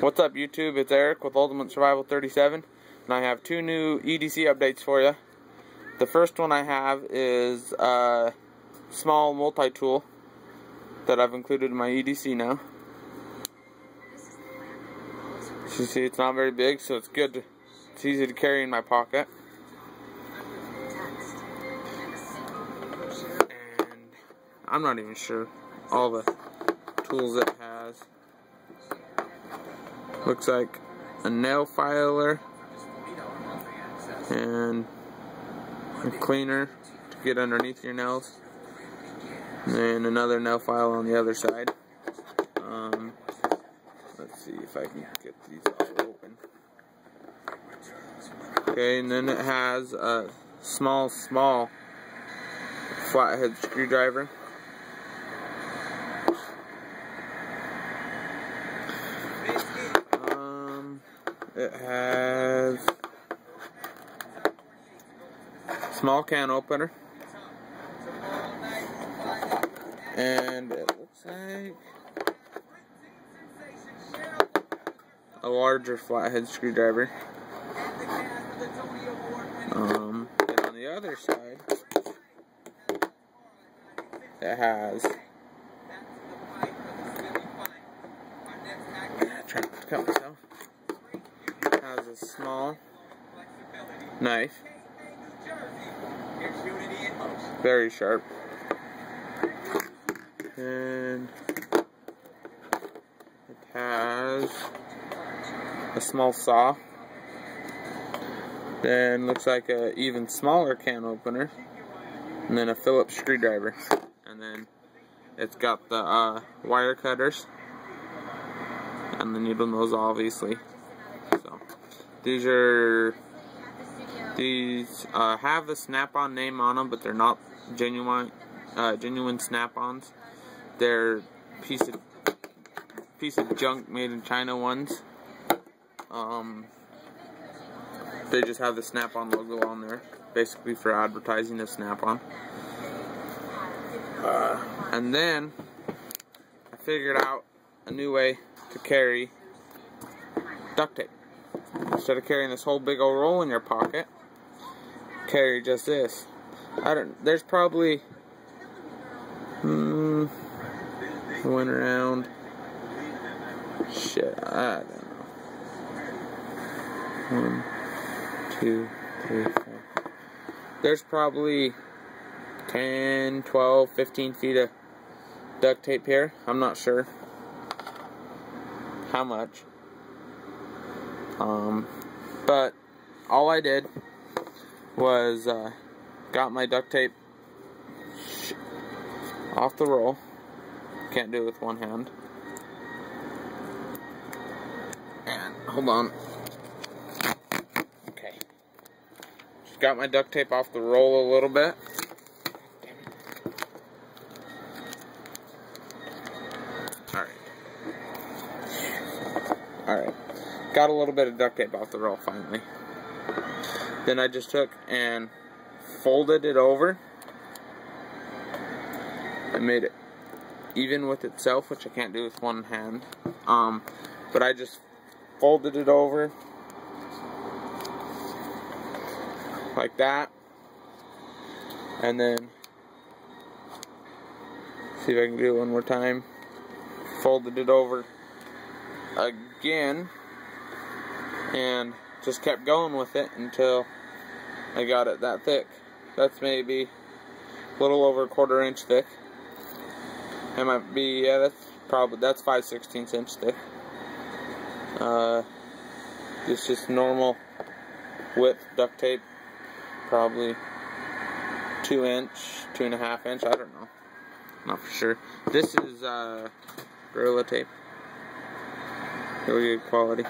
What's up, YouTube? It's Eric with Ultimate Survival 37, and I have two new EDC updates for you. The first one I have is a small multi-tool that I've included in my EDC now. As you see, it's not very big, so it's good. It's easy to carry in my pocket. And I'm not even sure all the tools it has. Looks like a nail filer and a cleaner to get underneath your nails, and then another nail file on the other side. Let's see if I can get these all open. Okay, and then it has a small flathead screwdriver. It has a small can opener, and it looks like a larger flathead screwdriver. And on the other side, it has a small knife, very sharp, and it has a small saw. Then looks like a even smaller can opener, and then a Phillips screwdriver, and then it's got the wire cutters and the needle nose, obviously. So these have the Snap-on name on them, but they're not genuine Snap-ons. They're piece of junk made in China ones. They just have the Snap-on logo on there, basically for advertising of Snap-on. And then I figured out a new way to carry duct tape. Instead of carrying this whole big old roll in your pocket, carry just this. There's probably went around, I don't know, 1, 2, 3, 4. There's probably 10, 12, 15 feet of duct tape here. I'm not sure how much. But all I did was got my duct tape off the roll. Can't do it with one hand. And hold on. Okay. Just got my duct tape off the roll a little bit. Alright. Got a little bit of duct tape off the roll finally. Then I just took and folded it over. I made it even with itself, which I can't do with one hand. But I just folded it over like that, and then see if I can do it one more time. Folded it over again, and just kept going with it until I got it that thick. That's maybe a little over 1/4 inch thick. It might be, yeah, that's 5/16 inch thick. It's just normal width duct tape, probably 2 inch, 2.5 inch, I don't know, not for sure. This is Gorilla tape, really good quality.